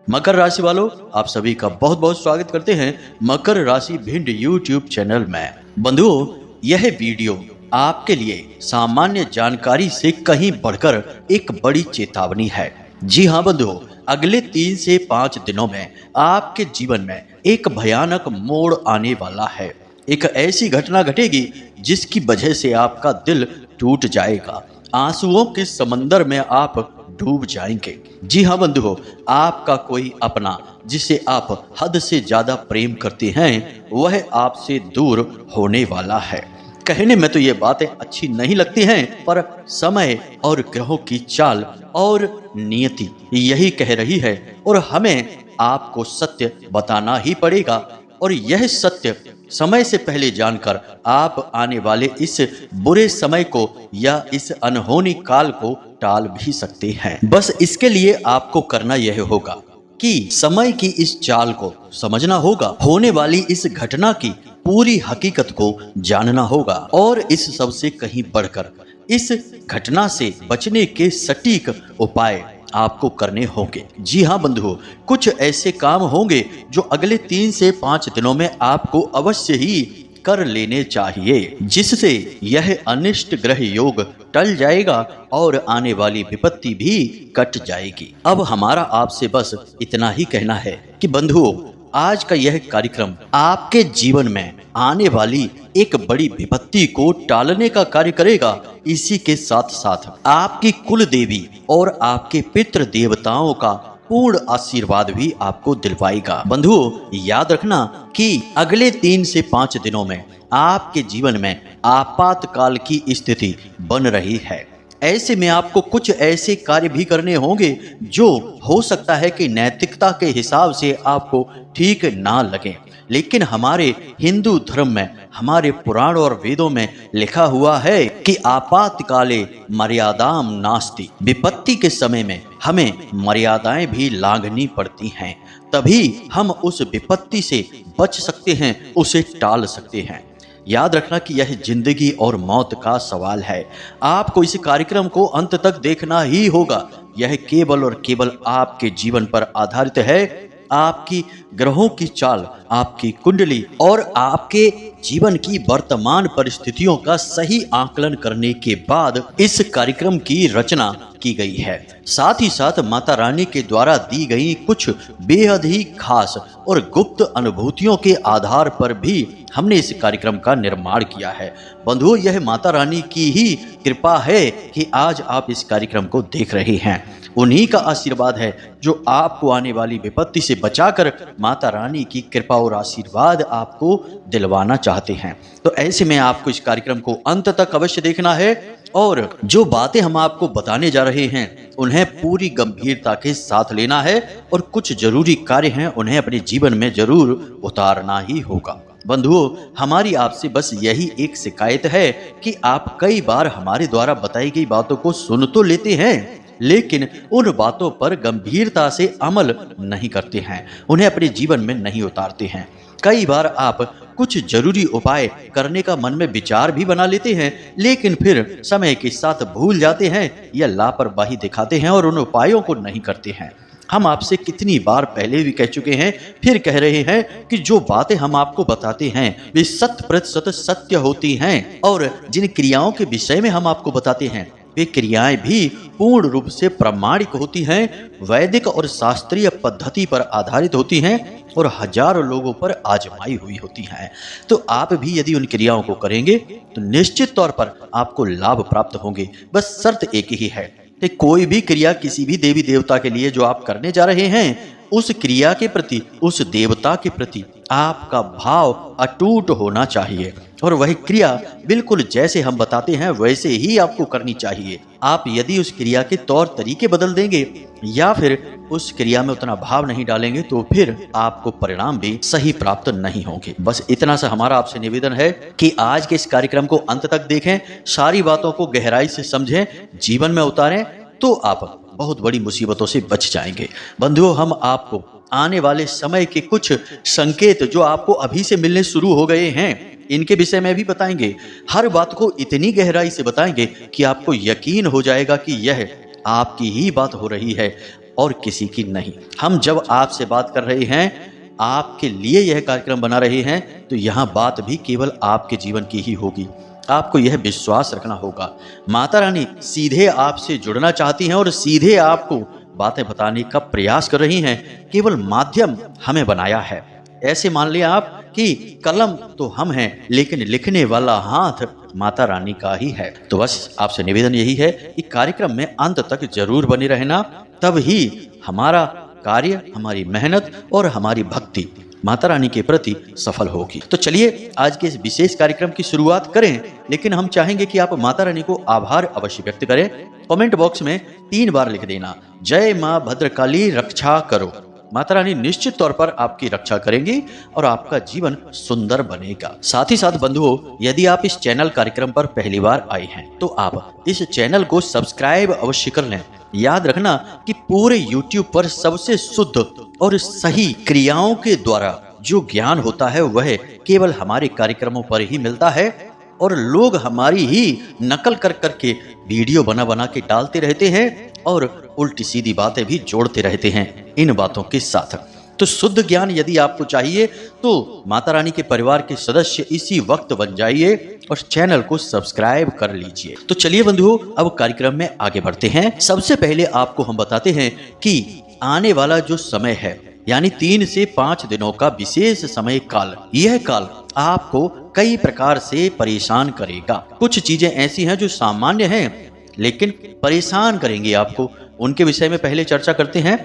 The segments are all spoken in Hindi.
मकर राशि वालों, आप सभी का बहुत बहुत स्वागत करते हैं मकर राशि भिंड यूट्यूब चैनल में। बंधुओं, यह वीडियो आपके लिए सामान्य जानकारी से कहीं बढ़कर एक बड़ी चेतावनी है। जी हाँ बंधुओं, अगले 3 से 5 दिनों में आपके जीवन में एक भयानक मोड़ आने वाला है। एक ऐसी घटना घटेगी जिसकी वजह से आपका दिल टूट जाएगा, आंसुओं के समंदर में आप डूब जाएंगे। जी हाँ बंधुओं, आपका कोई अपना जिसे आप हद से ज्यादा प्रेम करते हैं वह आपसे दूर होने वाला है। कहने में तो ये बातें अच्छी नहीं लगती हैं, पर समय और ग्रहों की चाल और नियति यही कह रही है और हमें आपको सत्य बताना ही पड़ेगा। और यह सत्य समय से पहले जानकर आप आने वाले इस बुरे समय को या इस अनहोनी काल को टाल भी सकते हैं। बस इसके लिए आपको करना यह होगा कि समय की इस चाल को समझना होगा, होने वाली इस घटना की पूरी हकीकत को जानना होगा और इस सब से कहीं बढ़कर इस घटना से बचने के सटीक उपाय आपको करने होंगे। जी हाँ बंधुओं, कुछ ऐसे काम होंगे जो अगले 3 से 5 दिनों में आपको अवश्य ही कर लेने चाहिए, जिससे यह अनिष्ट ग्रह योग टल जाएगा और आने वाली विपत्ति भी कट जाएगी। अब हमारा आपसे बस इतना ही कहना है कि बंधुओं, आज का यह कार्यक्रम आपके जीवन में आने वाली एक बड़ी विपत्ति को टालने का कार्य करेगा। इसी के साथ साथ आपकी कुल देवी और आपके पितृ देवताओं का पूर्ण आशीर्वाद भी आपको दिलवाएगा। बंधुओं, याद रखना कि अगले 3 से 5 दिनों में आपके जीवन में आपातकाल की स्थिति बन रही है। ऐसे में आपको कुछ ऐसे कार्य भी करने होंगे जो हो सकता है कि नैतिकता के हिसाब से आपको ठीक ना लगे, लेकिन हमारे हिंदू धर्म में, हमारे पुराण और वेदों में लिखा हुआ है कि आपातकाले मर्यादाम नास्ति। विपत्ति के समय में हमें मर्यादाएं भी लांघनी पड़ती हैं, तभी हम उस विपत्ति से बच सकते हैं, उसे टाल सकते हैं। याद रखना कि यह जिंदगी और मौत का सवाल है। आपको इस कार्यक्रम को अंत तक देखना ही होगा। यह केवल और केवल आपके जीवन पर आधारित है। आपकी ग्रहों की चाल, आपकी कुंडली और आपके जीवन की वर्तमान परिस्थितियों का सही आकलन करने के बाद इस कार्यक्रम की रचना की गई है। साथ ही साथ माता रानी के द्वारा दी गई कुछ बेहद ही खास और गुप्त अनुभूतियों के आधार पर भी हमने इस कार्यक्रम का निर्माण किया है। बंधुओं, यह माता रानी की ही कृपा है कि आज आप इस कार्यक्रम को देख रहे हैं। उन्हीं का आशीर्वाद है जो आपको आने वाली विपत्ति से बचाकर माता रानी की कृपा और आशीर्वाद आपको दिलवाना चाहते हैं। तो ऐसे में आपको इस कार्यक्रम को अंत तक अवश्य देखना है और जो बातें हम आपको बताने जा रहे हैं उन्हें पूरी गंभीरता के साथ लेना है और कुछ जरूरी कार्य हैं उन्हें अपने जीवन में जरूर उतारना ही होगा। बंधुओं, हमारी आपसे बस यही एक शिकायत है कि आप कई बार हमारे द्वारा बताई गई बातों को सुन तो लेते हैं, लेकिन उन बातों पर गंभीरता से अमल नहीं करते हैं, उन्हें अपने जीवन में नहीं उतारते हैं। कई बार आप कुछ जरूरी उपाय करने का मन में विचार भी बना लेते हैं, लेकिन फिर समय के साथ भूल जाते हैं या लापरवाही दिखाते हैं और उन उपायों को नहीं करते हैं। हम आपसे कितनी बार पहले भी कह चुके हैं, फिर कह रहे हैं कि जो बातें हम आपको बताते हैं वे 100% सत्य होती हैं और जिन क्रियाओं के विषय में हम आपको बताते हैं वे क्रियाएं भी पूर्ण रूप से प्रामाणिक होती हैं, वैदिक और शास्त्रीय पद्धति पर आधारित होती हैं और हजारों लोगों पर आजमाई हुई होती हैं। तो आप भी यदि उन क्रियाओं को करेंगे तो निश्चित तौर पर आपको लाभ प्राप्त होंगे। बस शर्त एक ही है कि कोई भी क्रिया किसी भी देवी देवता के लिए जो आप करने जा रहे हैं, उस क्रिया के प्रति, उस देवता के प्रति आपका भाव अटूट होना चाहिए और वह क्रिया बिल्कुल जैसे हम बताते हैं वैसे ही आपको करनी चाहिए। आप यदि उस क्रिया के तौर तरीके बदल देंगे या फिर उस क्रिया में उतना भाव नहीं डालेंगे तो फिर आपको परिणाम भी सही प्राप्त नहीं होंगे। बस इतना सा हमारा आपसे निवेदन है कि आज के इस कार्यक्रम को अंत तक देखें, सारी बातों को गहराई से समझें, जीवन में उतारें, तो आप बहुत बड़ी मुसीबतों से बच जाएंगे। बंधुओं, हम आपको आने वाले समय के कुछ संकेत जो आपको अभी से मिलने शुरू हो गए हैं इनके विषय में भी बताएंगे। हर बात को इतनी गहराई से बताएंगे कि आपको यकीन हो जाएगा कि यह आपकी ही बात हो रही है। और किसी की नहीं। हम जब आपसे बात कर रहे हैं, आपके लिए यह कार्यक्रम बना रहे हैं, तो यहाँ बात भी केवल आपके जीवन की ही होगी। आपको यह विश्वास रखना होगा, माता रानी सीधे आपसे जुड़ना चाहती हैं और सीधे आपको बातें बताने का प्रयास कर रही हैं। केवल माध्यम हमें बनाया है। ऐसे मान लिया आप कि कलम तो हम हैं, लेकिन लिखने वाला हाथ माता रानी का ही है। तो बस आपसे निवेदन यही है कि कार्यक्रम में अंत तक जरूर बने रहना, तब ही हमारा कार्य, हमारी मेहनत और हमारी भक्ति माता रानी के प्रति सफल होगी। तो चलिए आज के इस विशेष कार्यक्रम की शुरुआत करें, लेकिन हम चाहेंगे कि आप माता रानी को आभार अवश्य व्यक्त करें। कमेंट बॉक्स में 3 बार लिख देना, जय मां भद्रकाली रक्षा करो। माता रानी निश्चित तौर पर आपकी रक्षा करेंगी और आपका जीवन सुंदर बनेगा। साथ ही साथ बंधुओं, यदि आप इस चैनल कार्यक्रम पर पहली बार आए हैं तो आप इस चैनल को सब्सक्राइब अवश्य कर लें। याद रखना कि पूरे YouTube पर सबसे शुद्ध और सही क्रियाओं के द्वारा जो ज्ञान होता है वह केवल हमारे कार्यक्रमों पर ही मिलता है, और लोग हमारी ही नकल कर करके वीडियो बना बना के डालते रहते हैं और उल्टी सीधी बातें भी जोड़ते रहते हैं इन बातों के साथ। तो शुद्ध ज्ञान यदि आपको चाहिए तो माता रानी के परिवार के सदस्य इसी वक्त बन जाइए और चैनल को सब्सक्राइब कर लीजिए। तो चलिए बंधुओं, अब कार्यक्रम में आगे बढ़ते हैं। सबसे पहले आपको हम बताते हैं कि आने वाला जो समय है, यानी 3 से 5 दिनों का विशेष समय काल, यह काल आपको कई प्रकार से परेशान करेगा। कुछ चीजें ऐसी हैं जो सामान्य हैं लेकिन परेशान करेंगी आपको, उनके विषय में पहले चर्चा करते हैं।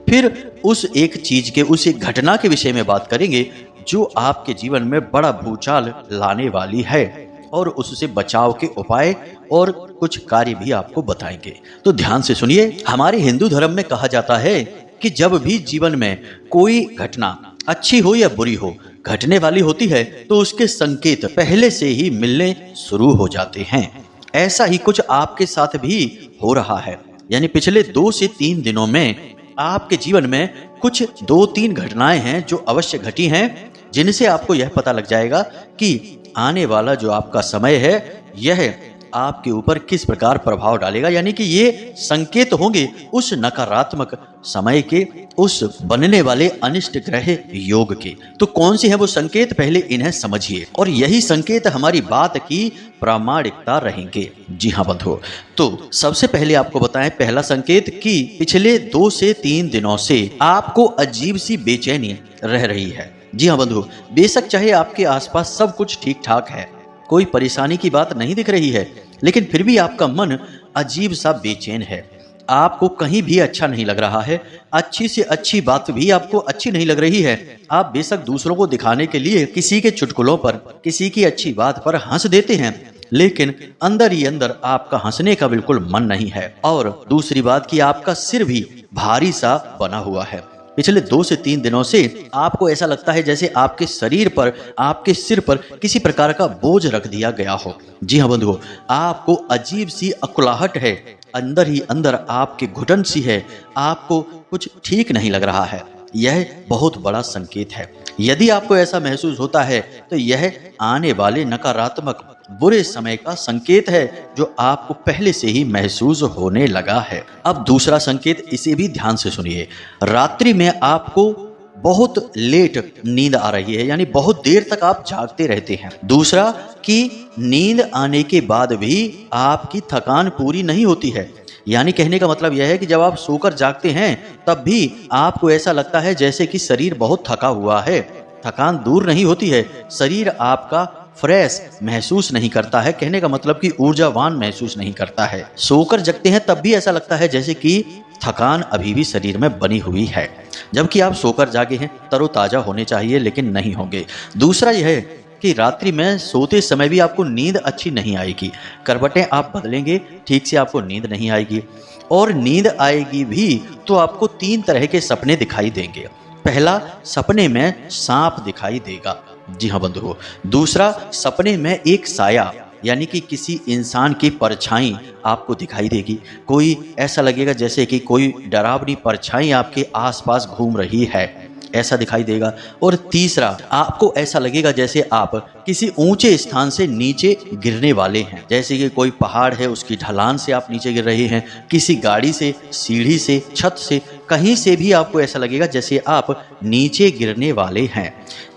फिर उस एक चीज के, उस एक घटना के विषय में बात करेंगे जो आपके जीवन में बड़ा भूचाल लाने वाली है, और उससे बचाव के उपाय और कुछ कार्य भी आपको बताएंगे। तो ध्यान से सुनिए। हमारे हिंदू धर्म में कहा जाता है कि जब भी जीवन में कोई घटना अच्छी हो या बुरी हो घटने वाली होती है तो उसके संकेत पहले से ही मिलने शुरू हो जाते हैं। ऐसा ही कुछ आपके साथ भी हो रहा है, यानी पिछले 2 से 3 दिनों में आपके जीवन में कुछ 2-3 घटनाएं हैं जो अवश्य घटी हैं, जिनसे आपको यह पता लग जाएगा कि आने वाला जो आपका समय है यह आपके ऊपर किस प्रकार प्रभाव डालेगा। यानी कि ये संकेत होंगे उस नकारात्मक समय के, उस बनने वाले अनिष्ट ग्रह योग के। तो कौन से हैं वो संकेत, पहले इन्हें समझिए, और यही संकेत हमारी बात की प्रामाणिकता रहेंगे। जी हाँ बंधुओं, तो सबसे पहले आपको बताएं पहला संकेत कि पिछले 2 से 3 दिनों से आपको अजीब सी बेचैनी रह रही है। जी हाँ बंधुओं, बेशक चाहे आपके आसपास सब कुछ ठीक ठाक है, कोई परेशानी की बात नहीं दिख रही है, लेकिन फिर भी आपका मन अजीब सा बेचैन है। आपको कहीं भी अच्छा नहीं लग रहा है, अच्छी से अच्छी बात भी आपको अच्छी नहीं लग रही है। आप बेशक दूसरों को दिखाने के लिए किसी के चुटकुलों पर, किसी की अच्छी बात पर हंस देते हैं, लेकिन अंदर ही अंदर आपका हंसने का बिल्कुल मन नहीं है। और दूसरी बात कि आपका सिर भी भारी सा बना हुआ है। पिछले 2 से 3 दिनों से आपको ऐसा लगता है जैसे आपके शरीर पर, आपके सिर पर किसी प्रकार का बोझ रख दिया गया हो। जी हाँ बंधुओं, आपको अजीब सी अकुलाहट है, अंदर ही अंदर आपके घुटन सी है, आपको कुछ ठीक नहीं लग रहा है। यह बहुत बड़ा संकेत है। यदि आपको ऐसा महसूस होता है तो यह आने वाले नकारात्मक बुरे समय का संकेत है जो आपको पहले से ही महसूस होने लगा है। अब दूसरा संकेत, इसे भी ध्यान से सुनिए। रात्रि में आपको बहुत लेट नींद आ रही है, यानी बहुत देर तक आप जागते रहते हैं। दूसरा कि नींद आने के बाद भी आपकी थकान पूरी नहीं होती है, यानी कहने का मतलब यह है कि जब आप सोकर जागते हैं तब भी आपको ऐसा लगता है जैसे कि शरीर बहुत थका हुआ है। थकान दूर नहीं होती है, शरीर आपका फ्रेश महसूस नहीं करता है, कहने का मतलब कि ऊर्जावान महसूस नहीं करता है। सोकर जगते हैं तब भी ऐसा लगता है जैसे कि थकान अभी भी शरीर में बनी हुई है, जबकि आप सोकर जागे हैं, तरोताजा होने चाहिए लेकिन नहीं होंगे। दूसरा यह है कि रात्रि में सोते समय भी आपको नींद अच्छी नहीं आएगी। करवटें आप बदलेंगे, ठीक से आपको नींद नहीं आएगी, और नींद आएगी भी तो आपको 3 तरह के सपने दिखाई देंगे। पहला, सपने में सांप दिखाई देगा। जी हाँ बंधुओं। दूसरा, सपने में एक साया, यानी कि किसी इंसान की परछाई आपको दिखाई देगी। कोई ऐसा लगेगा जैसे कि कोई डरावनी परछाई आपके आसपास घूम रही है, ऐसा दिखाई देगा। और तीसरा, आपको ऐसा लगेगा जैसे आप किसी ऊंचे स्थान से नीचे गिरने वाले हैं, जैसे कि कोई पहाड़ है उसकी ढलान से आप नीचे गिर रहे हैं, किसी गाड़ी से, सीढ़ी से, छत से, कहीं से भी आपको ऐसा लगेगा जैसे आप नीचे गिरने वाले हैं।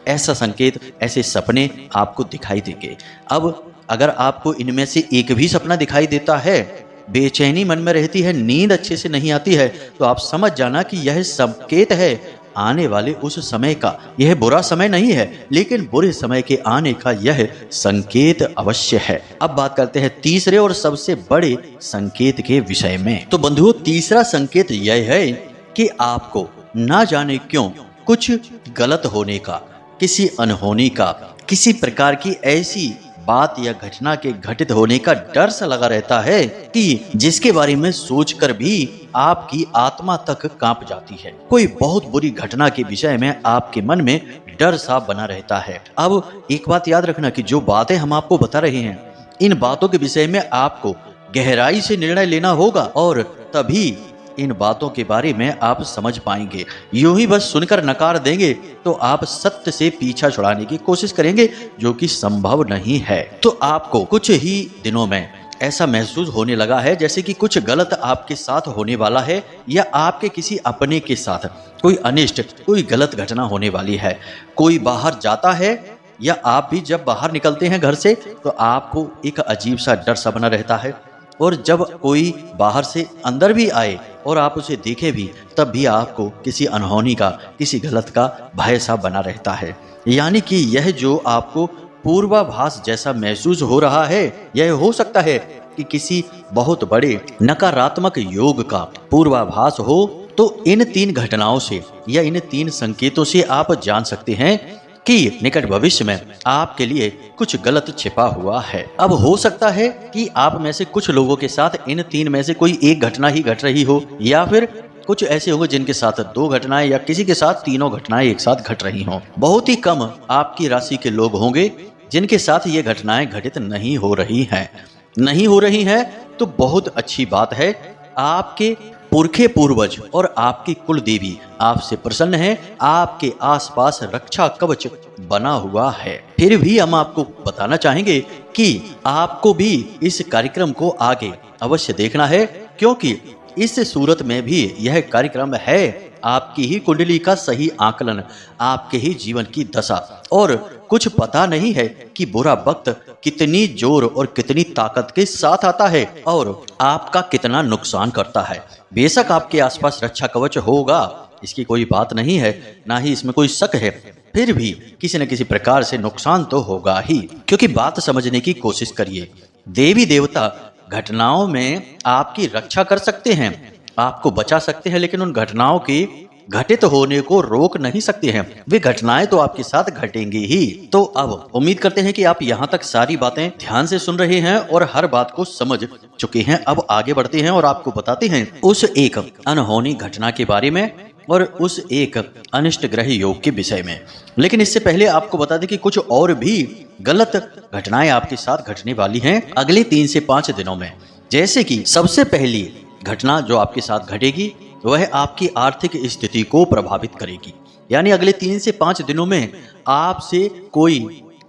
ऐसा संकेत, ऐसे सपने आपको दिखाई देंगे। अब अगर आपको इनमें से एक भी सपना दिखाई देता है, बेचैनी मन में रहती है, नींद अच्छे से नहीं आती है, तो आप समझ जाना कि यह संकेत है आने वाले उस समय का। यह बुरा समय नहीं है, लेकिन बुरे समय के आने का यह संकेत अवश्य है। अब बात करते हैं तीसरे और सबसे बड़े संकेत के विषय में। तो बंधुओं, तीसरा संकेत यह है कि आपको ना जाने क्यों कुछ गलत होने का, किसी अनहोनी का, किसी प्रकार की ऐसी बात या घटना के घटित होने का डर सा लगा रहता है कि जिसके बारे में सोचकर भी आपकी आत्मा तक कांप जाती है। कोई बहुत बुरी घटना के विषय में आपके मन में डर सा बना रहता है। अब एक बात याद रखना कि जो बातें हम आपको बता रहे हैं, इन बातों के विषय में आपको गहराई से निर्णय लेना होगा और तभी इन बातों के बारे में आप समझ पाएंगे। यूं ही बस सुनकर नकार देंगे तो आप सत्य से पीछा छुड़ाने की कोशिश करेंगे, जो कि संभव नहीं है। तो आपको कुछ ही दिनों में ऐसा महसूस होने लगा है जैसे कि कुछ गलत आपके साथ होने वाला है, या आपके किसी अपने के साथ कोई अनिष्ट, कोई गलत घटना होने वाली है। कोई बाहर जाता है या आप भी जब बाहर निकलते हैं घर से तो आपको एक अजीब सा डर सा बना रहता है, और जब कोई बाहर से अंदर भी आए और आप उसे देखें भी, तब भी आपको किसी अनहोनी का, किसी गलत का भय सा बना रहता है। यानी कि यह जो आपको पूर्वाभास जैसा महसूस हो रहा है, यह हो सकता है कि किसी बहुत बड़े नकारात्मक योग का पूर्वाभास हो। तो इन 3 घटनाओं से या इन 3 संकेतों से आप जान सकते हैं कि निकट भविष्य में आपके लिए कुछ गलत छिपा हुआ है। अब हो सकता है कि आप में से कुछ लोगों के साथ इन 3 में से कोई एक घटना ही घट रही हो, या फिर कुछ ऐसे होंगे जिनके साथ 2 घटनाएं या किसी के साथ तीनों घटनाएं एक साथ घट रही हों। बहुत ही कम आपकी राशि के लोग होंगे जिनके साथ ये घटनाएं घटित नहीं हो रही हैं। नहीं हो रही हैं तो बहुत अच्छी बात है। आपके पुरखे पूर्वज और आपकी कुल देवी आपसे प्रसन्न है, आपके आसपास रक्षा कवच बना हुआ है। फिर भी हम आपको बताना चाहेंगे कि आपको भी इस कार्यक्रम को आगे अवश्य देखना है, क्योंकि इस सूरत में भी यह कार्यक्रम है आपकी ही कुंडली का सही आकलन, आपके ही जीवन की दशा। और कुछ पता नहीं है कि बुरा वक्त कितनी जोर और कितनी ताकत के साथ आता है और आपका कितना नुकसान करता है। बेशक आपके आसपास रक्षा कवच होगा, इसकी कोई बात नहीं है, ना ही इसमें कोई शक है, फिर भी किसी न किसी प्रकार से नुकसान तो होगा ही। क्योंकि बात समझने की कोशिश करिए, देवी देवता घटनाओं में आपकी रक्षा कर सकते हैं, आपको बचा सकते हैं, लेकिन उन घटनाओं के घटित होने को रोक नहीं सकते हैं। वे घटनाएं तो आपके साथ घटेंगी ही। तो अब उम्मीद करते हैं कि आप यहाँ तक सारी बातें ध्यान से सुन रहे हैं और हर बात को समझ चुके हैं। अब आगे बढ़ते हैं और आपको बताते हैं उस एक अनहोनी घटना के बारे में और उस एक अनिष्ट ग्रह योग के विषय में। लेकिन इससे पहले आपको बता दें कि कुछ और भी गलत घटनाएं आपके साथ घटने वाली हैं अगले 3 से 5 दिनों में। जैसे कि सबसे पहली घटना जो आपके साथ घटेगी वह आपकी आर्थिक स्थिति को प्रभावित करेगी। यानी अगले 3 से 5 दिनों में आपसे कोई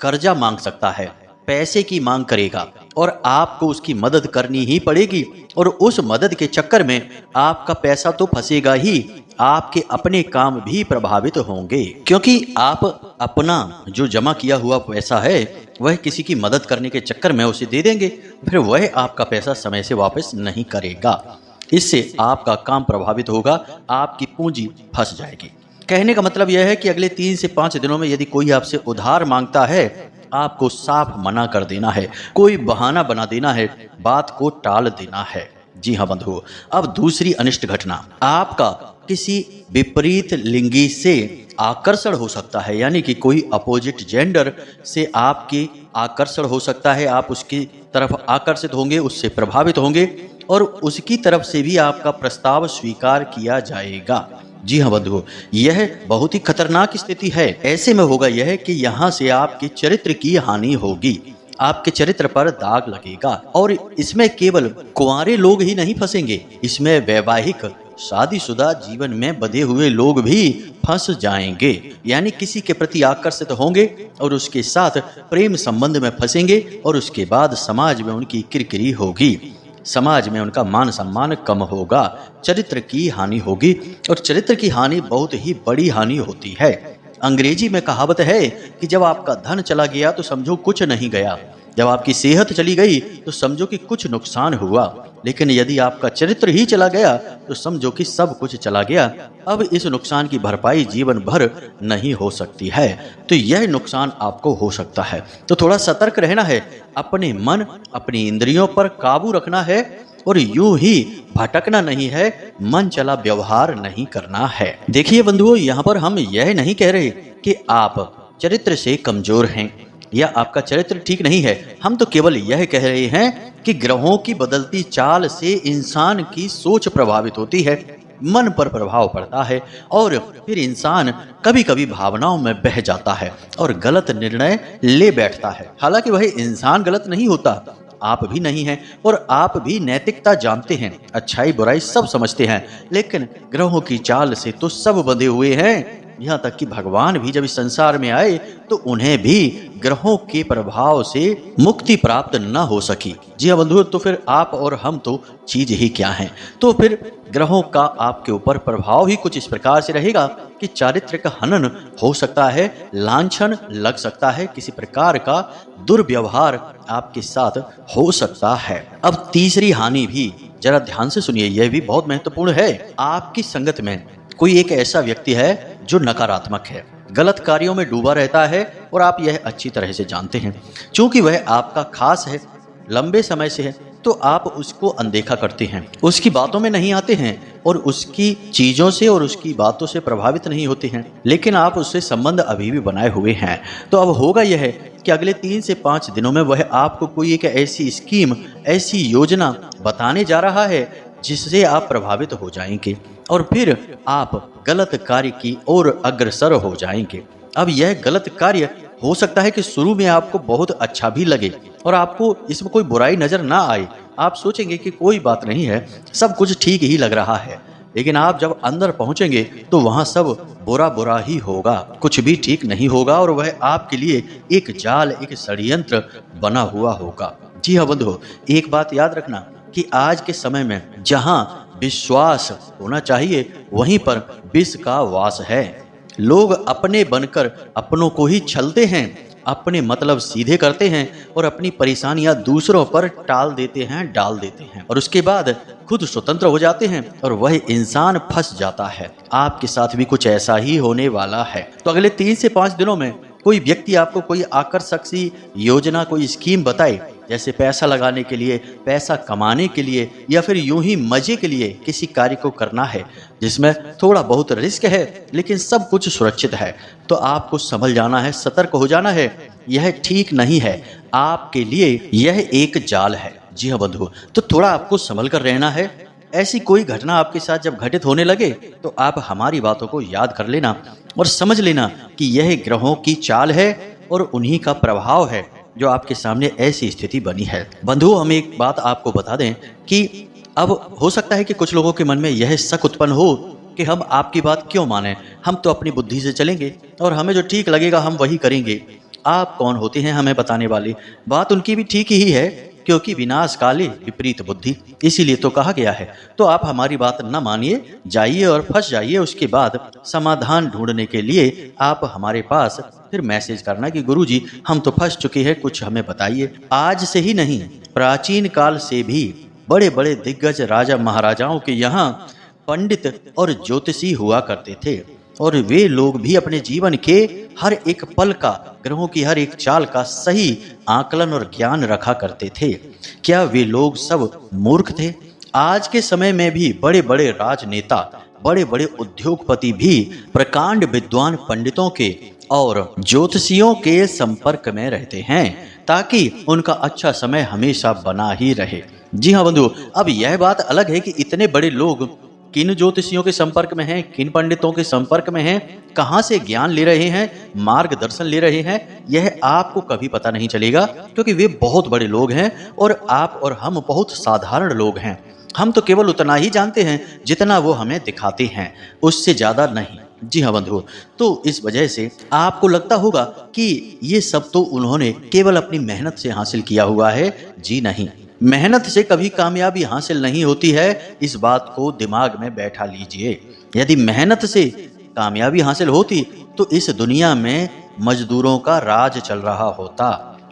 कर्जा मांग सकता है, पैसे की मांग करेगा और आपको उसकी मदद करनी ही पड़ेगी। और उस मदद के चक्कर में आपका पैसा तो फंसेगा ही, आपके अपने काम भी प्रभावित होंगे, क्योंकि आप अपना जो जमा किया हुआ पैसा है वह किसी की मदद करने के चक्कर में उसे दे देंगे, फिर वह आपका पैसा समय से वापस नहीं करेगा। इससे आपका काम प्रभावित होगा, आपकी पूंजी फंस जाएगी। कहने का मतलब यह है कि अगले 3 से 5 दिनों में यदि कोई आपसे उधार मांगता है, आपको साफ मना कर देना है, कोई बहाना बना देना है, बात को टाल देना है। जी हाँ बंधुओं, अब दूसरी अनिष्ट घटना, आपका किसी विपरीत लिंगी से आकर्षण हो सकता है। यानी कि कोई अपोजिट जेंडर से आपकी आकर्षण हो सकता है, आप उसकी तरफ आकर्षित होंगे, उससे प्रभावित होंगे और उसकी तरफ से भी आपका प्रस्ताव स्वीकार किया जाएगा। जी हाँ बंधुओं, यह बहुत ही खतरनाक स्थिति है। ऐसे में होगा यह कि यहाँ से आपके चरित्र की हानि होगी, आपके चरित्र पर दाग लगेगा। और इसमें केवल कुंवारे लोग ही नहीं फंसेंगे, इसमें वैवाहिक शादीशुदा जीवन में बंधे हुए लोग भी फंस जाएंगे। यानी किसी के प्रति आकर्षित होंगे और उसके साथ प्रेम संबंध में फंसेंगे और उसके बाद समाज में उनकी किरकिरी होगी। समाज में उनका मान सम्मान कम होगा, चरित्र की हानि होगी, और चरित्र की हानि बहुत ही बड़ी हानि होती है। अंग्रेजी में कहावत है कि जब आपका धन चला गया तो समझो कुछ नहीं गया, जब आपकी सेहत चली गई तो समझो कि कुछ नुकसान हुआ, लेकिन यदि आपका चरित्र ही चला गया तो समझो कि सब कुछ चला गया। अब इस नुकसान की भरपाई जीवन भर नहीं हो सकती है, तो यह नुकसान आपको हो सकता है। तो थोड़ा सतर्क रहना है, अपने मन अपनी इंद्रियों पर काबू रखना है और यूं ही भटकना नहीं है, मन चला व्यवहार नहीं करना है। देखिए बंधुओं, यहाँ पर हम यह नहीं कह रहे कि आप चरित्र से कमजोर हैं या आपका चरित्र ठीक नहीं है। हम तो केवल यह कह रहे हैं कि ग्रहों की बदलती चाल से इंसान की सोच प्रभावित होती है, मन पर प्रभाव पड़ता है और फिर इंसान कभी कभी भावनाओं में बह जाता है और गलत निर्णय ले बैठता है। हालांकि वह इंसान गलत नहीं होता, आप भी नहीं हैं और आप भी नैतिकता जानते हैं, अच्छाई बुराई सब समझते हैं, लेकिन ग्रहों की चाल से तो सब बंधे हुए हैं। यहाँ तक कि भगवान भी जब इस संसार में आए तो उन्हें भी ग्रहों के प्रभाव से मुक्ति प्राप्त न हो सकी। जी हाँ बंधुओं, तो फिर आप और हम तो चीज ही क्या हैं। तो फिर ग्रहों का आपके ऊपर प्रभाव ही कुछ इस प्रकार से रहेगा कि चारित्र्य का हनन हो सकता है, लांछन लग सकता है, किसी प्रकार का दुर्व्यवहार आपके साथ हो सकता है। अब तीसरी हानि भी जरा ध्यान से सुनिए, यह भी बहुत महत्वपूर्ण है। आपकी संगत में कोई एक ऐसा व्यक्ति है जो नकारात्मक है, गलत कार्यों में डूबा रहता है और आप यह अच्छी तरह से जानते हैं। क्योंकि वह आपका खास है, लंबे समय से है, तो आप उसको अनदेखा करते हैं, उसकी बातों में नहीं आते हैं और उसकी चीज़ों से और उसकी बातों से प्रभावित नहीं होते हैं, लेकिन आप उससे संबंध अभी भी बनाए हुए हैं। तो अब होगा यह कि अगले 3 से 5 दिनों में वह आपको कोई एक ऐसी स्कीम, ऐसी योजना बताने जा रहा है जिससे आप प्रभावित हो जाएंगे और फिर आप गलत कार्य की ओर अग्रसर हो जाएंगे। अब यह गलत कार्य हो सकता है कि शुरू में आपको बहुत अच्छा भी लगे और आपको इसमें कोई बुराई नजर ना आए, आप सोचेंगे कि कोई बात नहीं है, सब कुछ ठीक ही लग रहा है, लेकिन आप जब अंदर पहुंचेंगे तो वहां सब बुरा बुरा ही होगा, कुछ भी ठीक नहीं होगा और वह आपके लिए एक जाल, एक षड्यंत्र बना हुआ होगा। जी हाँ बंधुओं, एक बात याद रखना कि आज के समय में जहां विश्वास होना चाहिए वहीं पर विष का वास है। लोग अपने बनकर अपनों को ही छलते हैं, अपने मतलब सीधे करते हैं और अपनी परेशानियां दूसरों पर टाल देते हैं, डाल देते हैं और उसके बाद खुद स्वतंत्र हो जाते हैं और वह इंसान फंस जाता है। आपके साथ भी कुछ ऐसा ही होने वाला है। तो अगले 3 से 5 दिनों में कोई व्यक्ति आपको कोई आकर्षक सी योजना, कोई स्कीम बताए, जैसे पैसा लगाने के लिए, पैसा कमाने के लिए या फिर यूं ही मजे के लिए किसी कार्य को करना है जिसमें थोड़ा बहुत रिस्क है लेकिन सब कुछ सुरक्षित है, तो आपको संभल जाना है, सतर्क हो जाना है। यह ठीक नहीं है, आपके लिए यह एक जाल है। जी हाँ बंधु, तो थोड़ा आपको संभल कर रहना है। ऐसी कोई घटना आपके साथ जब घटित होने लगे तो आप हमारी बातों को याद कर लेना और समझ लेना कि यह ग्रहों की चाल है और उन्हीं का प्रभाव है जो आपके सामने ऐसी स्थिति बनी है। बंधुओं, हम एक बात आपको बता दें कि अब हो सकता है कि कुछ लोगों के मन में यह शक उत्पन्न हो कि हम आपकी बात क्यों माने, हम तो अपनी बुद्धि से चलेंगे और हमें जो ठीक लगेगा हम वही करेंगे। आप कौन होते हैं हमें बताने वाले? बात उनकी भी ठीक ही है, क्योंकि विनाश काले विपरीत बुद्धि, इसीलिए तो कहा गया है। तो आप हमारी बात न मानिए, जाइए और फंस जाइए। उसके बाद समाधान ढूंढने के लिए आप हमारे पास फिर मैसेज करना कि गुरुजी हम तो फंस चुके हैं, कुछ हमें बताइए। आज से ही नहीं, प्राचीन काल से भी बड़े बड़े दिग्गज राजा महाराजाओं के यहाँ पंडित और ज्योतिषी हुआ करते थे और वे लोग भी अपने जीवन के हर एक पल का, ग्रहों की हर एक चाल का सही आकलन और ज्ञान रखा करते थे। क्या वे लोग सब मूर्ख थे? आज के समय में भी बड़े बड़े राजनेता, बड़े बड़े उद्योगपति भी प्रकांड विद्वान पंडितों के और ज्योतिषियों के संपर्क में रहते हैं ताकि उनका अच्छा समय हमेशा बना ही रहे। जी हाँ बंधु, अब यह बात अलग है कि इतने बड़े लोग किन ज्योतिषियों के संपर्क में हैं, किन पंडितों के संपर्क में हैं, कहाँ से ज्ञान ले रहे हैं, मार्गदर्शन ले रहे हैं, यह आपको कभी पता नहीं चलेगा, क्योंकि वे बहुत बड़े लोग हैं और आप और हम बहुत साधारण लोग हैं। हम तो केवल उतना ही जानते हैं जितना वो हमें दिखाते हैं, उससे ज्यादा नहीं। जी हाँ बंधुओं, तो इस वजह से आपको लगता होगा कि ये सब तो उन्होंने केवल अपनी मेहनत से हासिल किया हुआ है। जी नहीं, मेहनत से कभी कामयाबी हासिल नहीं होती है, इस बात को दिमाग में बैठा लीजिए। यदि मेहनत से कामयाबी हासिल होती तो इस दुनिया में मजदूरों का राज चल रहा होता।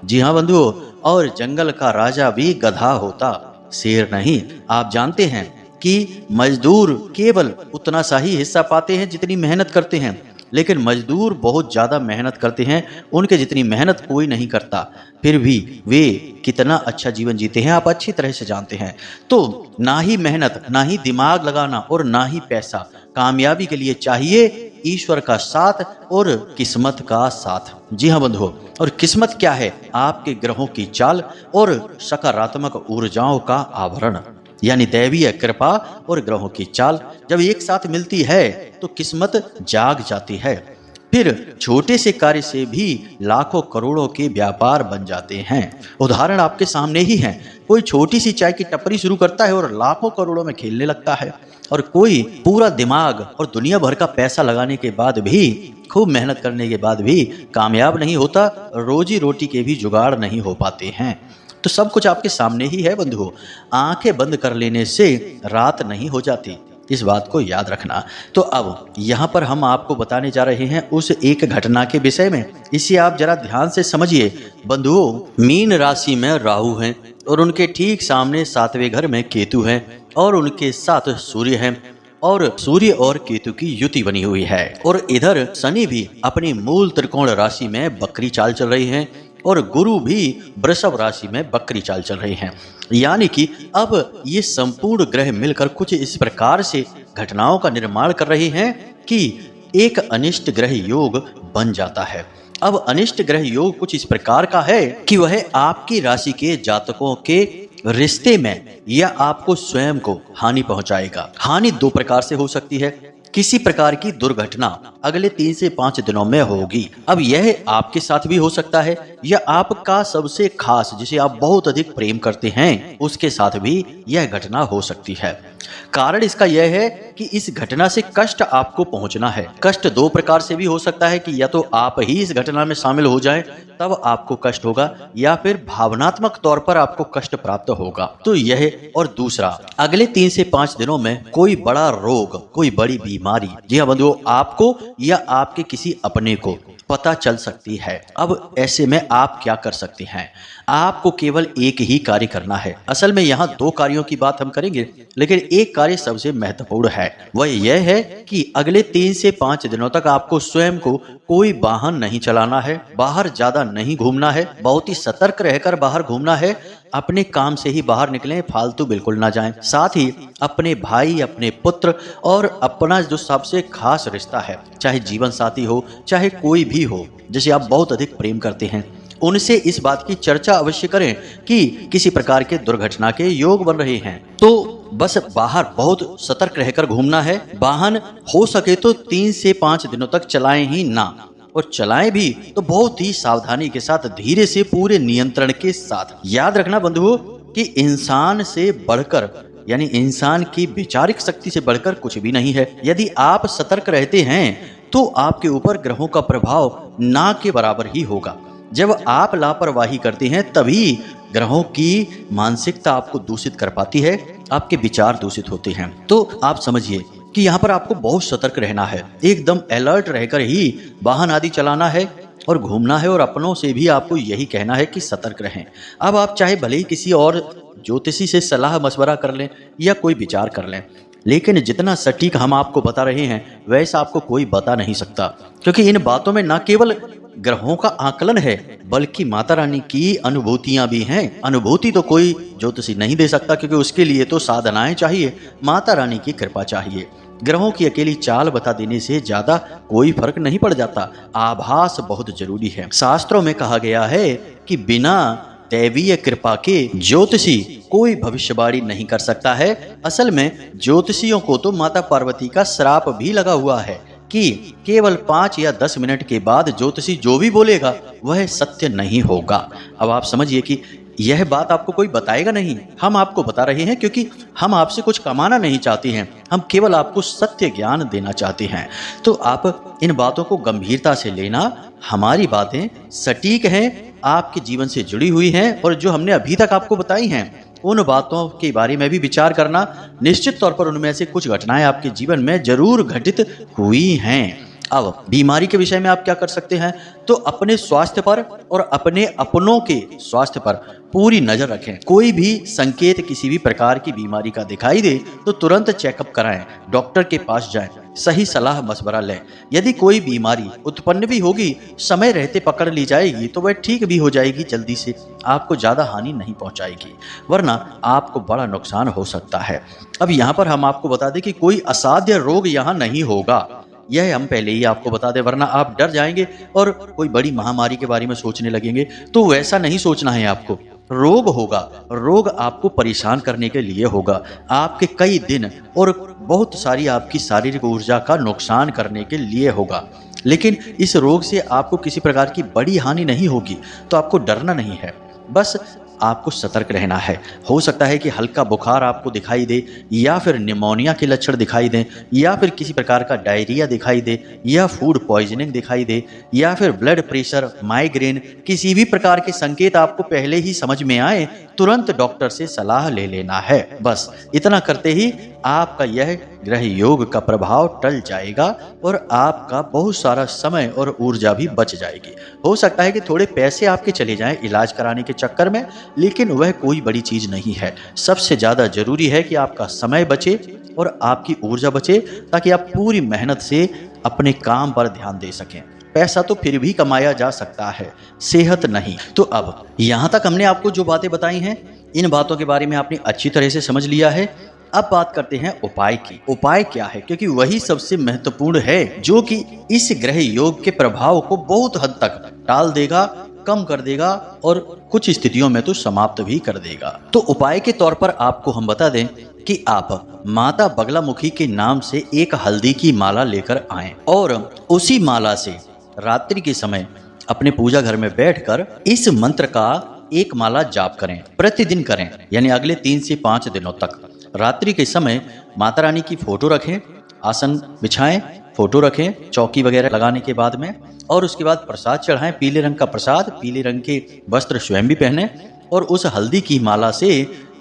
जी हाँ बंधुओं, और जंगल का राजा भी गधा होता, शेर नहीं। आप जानते हैं कि मजदूर केवल उतना सा ही हिस्सा पाते हैं जितनी मेहनत करते हैं, लेकिन मजदूर बहुत ज़्यादा मेहनत करते हैं, उनके जितनी मेहनत कोई नहीं करता, फिर भी वे कितना अच्छा जीवन जीते हैं आप अच्छी तरह से जानते हैं। तो ना ही मेहनत, ना ही दिमाग लगाना और ना ही पैसा, कामयाबी के लिए चाहिए ईश्वर का साथ और किस्मत का साथ। जी हाँ बंधुओं, और किस्मत क्या है? आपके ग्रहों की चाल और सकारात्मक ऊर्जाओं का आवरण, यानी दैवीय कृपा और ग्रहों की चाल जब एक साथ मिलती है तो किस्मत जाग जाती है। फिर छोटे से कार्य से भी लाखों करोड़ों के व्यापार बन जाते हैं। उदाहरण आपके सामने ही है। कोई छोटी सी चाय की टपरी शुरू करता है और लाखों करोड़ों में खेलने लगता है, और कोई पूरा दिमाग और दुनिया भर का पैसा लगाने के बाद भी, खूब मेहनत करने के बाद भी कामयाब नहीं होता, रोजी रोटी के भी जुगाड़ नहीं हो पाते हैं। तो सब कुछ आपके सामने ही है बंधुओं। आंखें बंद कर लेने से रात नहीं हो जाती, इस बात को याद रखना। तो अब यहाँ पर हम आपको बताने जा रहे हैं उस एक घटना के विषय में, इसे आप जरा ध्यान से समझिए। बंधुओं, मीन राशि में राहु हैं और उनके ठीक सामने 7वें घर में केतु हैं और उनके साथ सूर्य हैं, और सूर्य और केतु की युति बनी हुई है। और इधर शनि भी अपनी मूल त्रिकोण राशि में बकरी चाल चल रही हैं और गुरु भी वृषभ राशि में बकरी चाल चल रही हैं। यानी कि अब ये संपूर्ण ग्रह मिलकर कुछ इस प्रकार से घटनाओं का निर्माण कर रहे हैं कि एक अनिष्ट ग्रह योग बन जाता है। अब अनिष्ट ग्रह योग कुछ इस प्रकार का है कि वह आपकी राशि के जातकों के रिश्ते में या आपको स्वयं को हानि पहुंचाएगा। हानि दो प्रकार से हो सकती है। किसी प्रकार की दुर्घटना अगले 3 से 5 दिनों में होगी। अब यह आपके साथ भी हो सकता है या आपका सबसे खास, जिसे आप बहुत अधिक प्रेम करते हैं, उसके साथ भी यह घटना हो सकती है। कारण इसका यह है कि इस घटना से कष्ट आपको पहुंचना है। कष्ट दो प्रकार से भी हो सकता है कि या तो आप ही इस घटना में शामिल हो जाएं तब आपको कष्ट होगा, या फिर भावनात्मक तौर पर आपको कष्ट प्राप्त होगा। तो यह, और दूसरा, अगले 3 से 5 दिनों में कोई बड़ा रोग, कोई बड़ी बीमारी, जी हाँ बंधुओं, आपको या आपके किसी अपने को पता चल सकती है। अब ऐसे में आप क्या कर सकते हैं? आपको केवल एक ही कार्य करना है। असल में यहाँ 2 कार्यों की बात हम करेंगे, लेकिन एक कार्य सबसे महत्वपूर्ण है। वह यह है कि अगले 3 से 5 दिनों तक आपको स्वयं को कोई वाहन नहीं चलाना है, बाहर ज्यादा नहीं घूमना है, बहुत ही सतर्क रहकर बाहर घूमना है। अपने काम से ही बाहर निकलें, फालतू बिल्कुल ना जाएं। साथ ही अपने भाई, अपने पुत्र और अपना जो सबसे खास रिश्ता है, चाहे जीवन साथी हो, चाहे कोई भी हो जिसे आप बहुत अधिक प्रेम करते हैं, उनसे इस बात की चर्चा अवश्य करें कि किसी प्रकार के दुर्घटना के योग बन रहे हैं। तो बस बाहर बहुत सतर्क रहकर घूमना है। वाहन हो सके तो 3 से 5 दिनों तक चलाएं ही ना, और चलाएं भी तो बहुत ही सावधानी के साथ, धीरे से, पूरे नियंत्रण के साथ। याद रखना बंधुओं कि इंसान से बढ़कर, यानी इंसान की वैचारिक शक्ति से बढ़कर कुछ भी नहीं है। यदि आप सतर्क रहते हैं तो आपके ऊपर ग्रहों का प्रभाव ना के बराबर ही होगा। जब आप लापरवाही करते हैं तभी ग्रहों की मानसिकता आपको दूषित कर पाती है, आपके विचार दूषित होते हैं। तो आप समझिए कि यहाँ पर आपको बहुत सतर्क रहना है, एकदम अलर्ट रहकर ही वाहन आदि चलाना है और घूमना है, और अपनों से भी आपको यही कहना है कि सतर्क रहें। अब आप चाहे भले ही किसी और ज्योतिषी से सलाह मशवरा कर लें या कोई विचार कर लें, लेकिन जितना सटीक हम आपको बता रहे हैं वैसा आपको कोई बता नहीं सकता, क्योंकि इन बातों में न केवल ग्रहों का आकलन है बल्कि माता रानी की अनुभूतियां भी हैं। अनुभूति तो कोई ज्योतिषी नहीं दे सकता, क्योंकि उसके लिए तो साधनाएं चाहिए, माता रानी की कृपा चाहिए। ग्रहों की अकेली चाल बता देने से ज्यादा कोई फर्क नहीं पड़ जाता। आभास बहुत जरूरी है। शास्त्रों में कहा गया है कि बिना दैवीय कृपा के ज्योतिषी कोई भविष्यवाणी नहीं कर सकता है। असल में ज्योतिषियों को तो माता पार्वती का श्राप भी लगा हुआ है कि केवल 5 या 10 मिनट के बाद ज्योतिषी जो भी बोलेगा वह सत्य नहीं होगा। अब आप समझिए कि यह बात आपको कोई बताएगा नहीं, हम आपको बता रहे हैं, क्योंकि हम आपसे कुछ कमाना नहीं चाहते हैं, हम केवल आपको सत्य ज्ञान देना चाहते हैं। तो आप इन बातों को गंभीरता से लेना। हमारी बातें सटीक हैं, आपके जीवन से जुड़ी हुई हैं, और जो हमने अभी तक आपको बताई हैं उन बातों के बारे में भी विचार करना। निश्चित तौर पर उनमें से कुछ घटनाएं आपके जीवन में जरूर घटित हुई हैं। अब बीमारी के विषय में आप क्या कर सकते हैं, तो अपने स्वास्थ्य पर और अपने अपनों के स्वास्थ्य पर पूरी नजर रखें। कोई भी संकेत किसी भी प्रकार की बीमारी का दिखाई दे तो तुरंत चेकअप कराएं, डॉक्टर के पास जाएं, सही सलाह मशवरा लें। यदि कोई बीमारी उत्पन्न भी होगी, समय रहते पकड़ ली जाएगी तो वह ठीक भी हो जाएगी, जल्दी से आपको ज्यादा हानि नहीं पहुंचाएगी, वरना आपको बड़ा नुकसान हो सकता है। अब यहाँ पर हम आपको बता दें कि कोई असाध्य रोग यहाँ नहीं होगा, यह हम पहले ही आपको बता दें, वरना आप डर जाएंगे और कोई बड़ी महामारी के बारे में सोचने लगेंगे। तो वैसा नहीं सोचना है आपको। रोग होगा, रोग आपको परेशान करने के लिए होगा, आपके कई दिन और बहुत सारी आपकी शारीरिक ऊर्जा का नुकसान करने के लिए होगा। लेकिन इस रोग से आपको किसी प्रकार की बड़ी हानि नहीं होगी, तो आपको डरना नहीं है, बस आपको सतर्क रहना है। हो सकता है कि हल्का बुखार आपको दिखाई दे, या फिर निमोनिया के लक्षण दिखाई दें, या फिर किसी प्रकार का डायरिया दिखाई दे, या फूड पॉइजनिंग दिखाई दे, या फिर ब्लड प्रेशर, माइग्रेन, किसी भी प्रकार के संकेत आपको पहले ही समझ में आए, तुरंत डॉक्टर से सलाह ले लेना है। बस इतना करते ही आपका यह ग्रह योग का प्रभाव टल जाएगा और आपका बहुत सारा समय और ऊर्जा भी बच जाएगी। हो सकता है कि थोड़े पैसे आपके चले जाएं इलाज कराने के चक्कर में, लेकिन वह कोई बड़ी चीज नहीं है। सबसे ज्यादा जरूरी है कि आपका समय बचे और आपकी ऊर्जा बचे, ताकि आप पूरी मेहनत से अपने काम पर ध्यान दे सकें। पैसा तो फिर भी कमाया जा सकता है, सेहत नहीं। तो अब यहाँ तक हमने आपको जो बातें बताई हैं, इन बातों के बारे में आपने अच्छी तरह से समझ लिया है। अब बात करते हैं उपाय की। उपाय क्या है, क्योंकि वही सबसे महत्वपूर्ण है, जो कि इस ग्रह योग के प्रभाव को बहुत हद तक टाल देगा, कम कर देगा और कुछ स्थितियों में तो समाप्त भी कर देगा। तो उपाय के तौर पर आपको हम बता दें कि आप माता बगलामुखी के नाम से एक हल्दी की माला लेकर आएं और उसी माला से रात्रि के समय अपने पूजा घर में बैठकर इस मंत्र का एक माला जाप करें। प्रतिदिन करें, यानी अगले 3 से 5 दिनों तक। रात्रि के समय माता रानी की फोटो रखें, आसन बिछाएं, फोटो रखें चौकी वगैरह लगाने के बाद में, और उसके बाद प्रसाद चढ़ाएं, पीले रंग का प्रसाद, पीले रंग के वस्त्र स्वयं भी पहने और उस हल्दी की माला से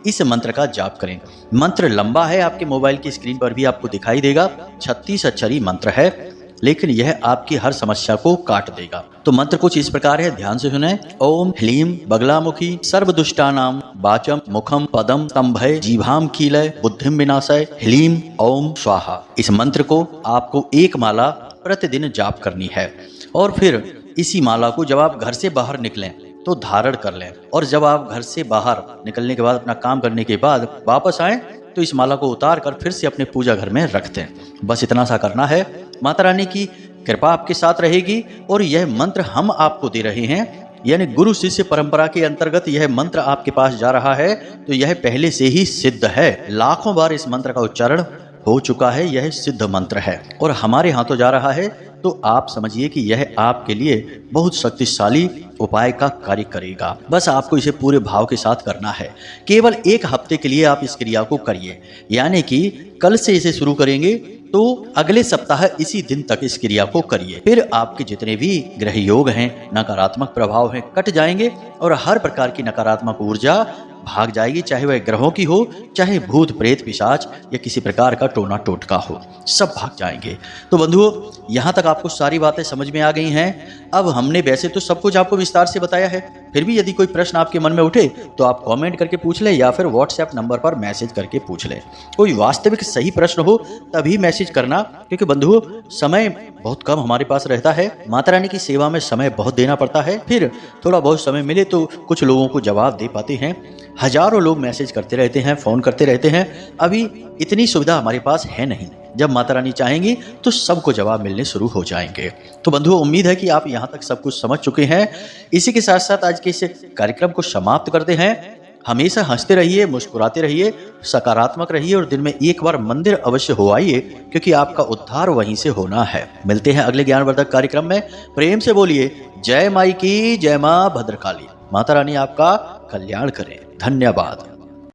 इस मंत्र का जाप करें। मंत्र लंबा है, आपके मोबाइल की स्क्रीन पर भी आपको दिखाई देगा। 36 अक्षरी मंत्र है, लेकिन यह आपकी हर समस्या को काट देगा। तो मंत्र कुछ इस प्रकार है, ध्यान से सुने। ओम ह्लीम बगलामुखी सर्वदुष्टानाम वाचम मुखम पदम स्तंभय जीभाम कीलय बुद्धिम विनाशय ह्लीम ओम स्वाहा। इस मंत्र को आपको एक माला प्रतिदिन जाप करनी है, और फिर इसी माला को जब आप घर से बाहर निकलें तो धारण कर लें, और जब आप घर से बाहर निकलने के बाद अपना काम करने के बाद वापस आए तो इस माला को उतार कर फिर से अपने पूजा घर में रख दें। बस इतना सा करना है। माता रानी की कृपा आपके साथ रहेगी, और यह मंत्र हम आपको दे रहे हैं, यानी गुरु शिष्य परंपरा के अंतर्गत यह मंत्र आपके पास जा रहा है, तो यह पहले से ही सिद्ध है। लाखों बार इस मंत्र का उच्चारण हो चुका है, यह सिद्ध मंत्र है और हमारे हाथों जा रहा है। तो आप समझिए कि यह आपके लिए बहुत शक्तिशाली उपाय का कार्य करेगा। बस आपको इसे पूरे भाव के साथ करना है। केवल 1 हफ्ते के लिए आप इस क्रिया को करिए, यानी कि कल से इसे शुरू करेंगे तो अगले सप्ताह इसी दिन तक इस क्रिया को करिए। फिर आपके जितने भी ग्रह योग हैं, नकारात्मक प्रभाव हैं, कट जाएंगे और हर प्रकार की नकारात्मक ऊर्जा भाग जाएगी, चाहे वह ग्रहों की हो, चाहे भूत प्रेत पिशाच या किसी प्रकार का टोना टोटका हो, सब भाग जाएंगे। तो बंधुओं, यहाँ तक आपको सारी बातें समझ में आ गई हैं। अब हमने वैसे तो सब कुछ आपको विस्तार से बताया है, फिर भी यदि कोई प्रश्न आपके मन में उठे तो आप कमेंट करके पूछ लें या फिर व्हाट्सएप नंबर पर मैसेज करके पूछ लें। कोई वास्तविक सही प्रश्न हो तभी मैसेज करना, क्योंकि बंधुओं समय बहुत कम हमारे पास रहता है। माता रानी की सेवा में समय बहुत देना पड़ता है, फिर थोड़ा बहुत समय मिले तो कुछ लोगों को जवाब दे पाते हैं। हजारों लोग मैसेज करते रहते हैं, फोन करते रहते हैं। अभी इतनी सुविधा हमारे पास है नहीं। जब माता रानी चाहेंगी तो सबको जवाब मिलने शुरू हो जाएंगे। तो बंधुओं, उम्मीद है कि आप यहाँ तक सब कुछ समझ चुके हैं। इसी के साथ साथ आज के इस कार्यक्रम को समाप्त करते हैं। हमेशा हंसते रहिए, मुस्कुराते रहिए, सकारात्मक रहिए और दिन में एक बार मंदिर अवश्य हो आइए, क्योंकि आपका उद्धार वहीं से होना है। मिलते हैं अगले ज्ञानवर्धक कार्यक्रम में। प्रेम से बोलिए जय माई की, जय मां भद्रकाली। माता रानी आपका कल्याण करें। धन्यवाद।